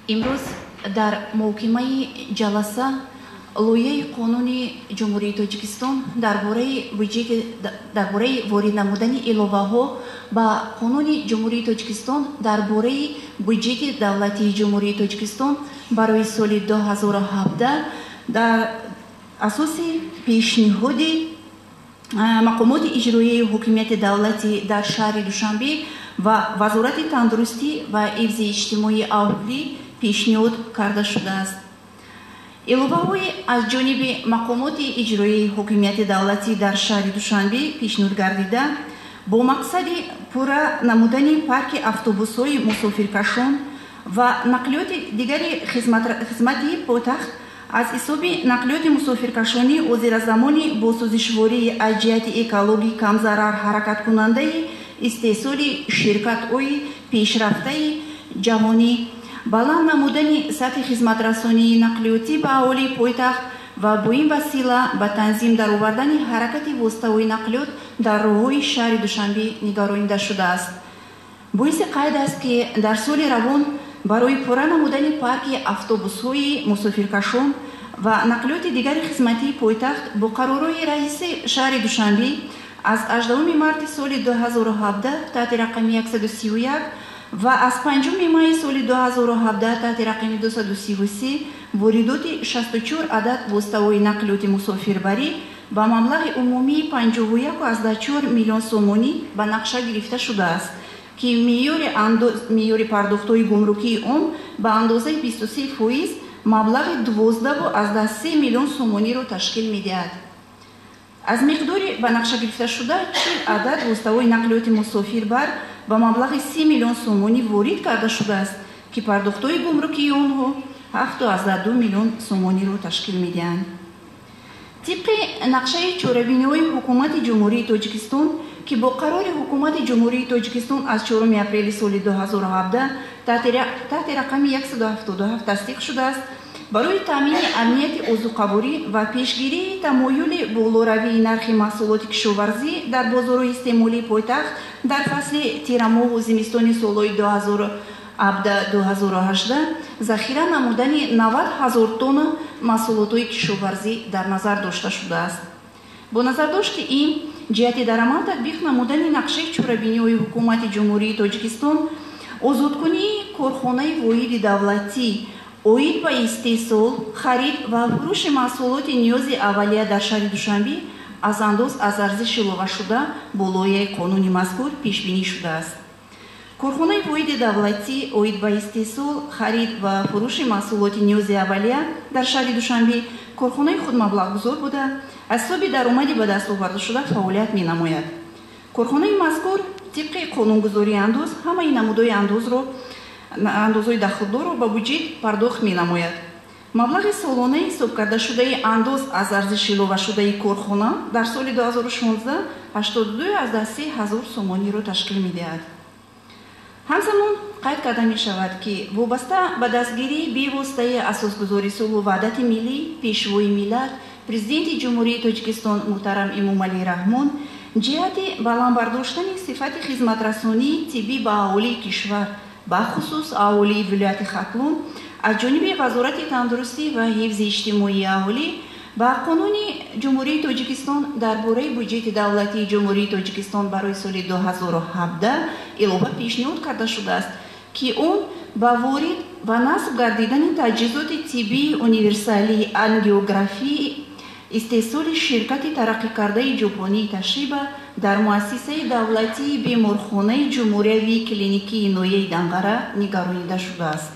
امروز در محکمه جلسه لایحه قانون جمهوری تاجیکستان درباره وارد نمودن علاوه‌ها به قانون جمهوری تاجیکستان درباره بودجه دولتی جمهوری تاجیکستان برای سال 2017 در اساس پیشنهاد مقامات اجرایی حکومت دولتی در شهر دوشنبه و وزارت تندرستی و حفظ اجتماعی اهلی پیشنهاد کرده شده است. علاوه‌های از جانب مقامات اجرایی حکومت دولتی در شهر دوشنبه پیشنهاد گردیده با مقصد پورا نمودن پارک اتوبوس‌های مسافرکشان و نقلیات دیگر خدمتی پایتخت از حساب نقلیات مسافرکشانی وزیر زمانی با سازشواری از جهت اکولوژی کم ضرر حرکت کننده استحصال شرکت‌های پیشرفته جهانی بلند نمودن سطح خدمت رسانی نقلیاتی به اهالی پایتخت و با این وسیله به تنظیم درآوردن حرکت واسطه‌های نقلیات در راه‌های شهر دوشنبه نگرانیده شده است. باعث قید است که در سال روان برای پورا نمودن پارک اتوبوس‌های مسافرکشان و نقلیات دیگر خدمتی پایتخت با قرارهای رئیس شهر دوشنبه از 18 مارس سال 2017 تحت رقم 131 و از 5 مای سال 2017 تحت رقم 233 واردات 64 عدد واسطه‌های نقلیات مسافربری با مبلغ عمومی 51.4 میلیون سومانی به نقشه گرفته شده است که معیار پرداخت‌های گمرکی آن به اندازه 23% مبلغ 12.3 میلیون سومانی را تشکیل می‌دهد. از مقدار به نقشه گرفته شده 40 عدد واسطه‌های نقلیات مسافربر با مبلغ 30 میلیون سومانی وارد کرده شده است که پرداخت‌های گمرکی آنها 7.2 میلیون سومانی را تشکیل می‌دهند. طبق نقشه چهاربینی‌های حکومت جمهوری تاجیکستان که با قرار حکومت جمهوری تاجیکستان از 4 اپریل سال 2017 تحت رقم 177 تصدیق شده است برای تامین امنیت عضوقبولی و پیشگیری تمایل بالاروی نرخ محصولات کشاورزی در بازار استعمالی پایتخت در فصل تیرماه و زمستان سال‌های 2017-2018 ذخیره نمودن 90,000 تن محصولات کشاورزی در نظر داشته شده است. با نظر داشت که این جهت در عمل تطبیق نمودن نقشه چهاربینی‌های حکومت جمهوری تاجیکستان آزادکنی کارخانه واحد دولتی اوید به استحصال، خرید و فروش محصولات نیاز اولیه در شهر دوشنبه از ارزش علاوه شده با لایحه قانونی مذکور پیش بینی شده است. کارخانه واحد دولتی اوید به استحصال، خرید و فروش محصولات نیاز اولیه در شهر دوشنبه کارخانه خود مبلغ‌گذار بوده از حساب درآمدی به دست آورده شده فعالیت می‌نماید. کارخانه مذکور طبق قانونگذاری اندوز همه نمودهای اندازهای دخلدار را به بودجه پرداخت می‌نماید. مبلغ سالانه حساب کرده شده انداز از ارزش علاوه شده کارخانه در سال 2016 82,000 سومانی را تشکیل می‌دهد. همزمان قید کرده می‌شود که وابسته به دستگیری بی‌واسطه اساسگذاری صلح و وحدت ملی پیشوای ملت پرزیدنت جمهوری تاجیکستان محترم امامعلی رحمان جهت بلند برداشتن صفت خدمت رسانی طبی به اهالی کشور بخصوص اهالی ولایت ختلون از جانب وزارت تندرستی و حفظ اجتماعی اهالی با قانون جمهوری تاجیکستان درباره بودجه دولتی جمهوری تاجیکستان برای سال 2017 علاوه پیشنهاد کرده شده است که آن با وارد و نصب گردیدن تجهیزات طبی اونیورسالی انجیوگرافی استحصال شرکت ترقی کرده ژاپنی تشیبا در مؤسسه دولتی بیمارخانه جمهوری کلینیکی نویه دنگره نگرانیده شده است.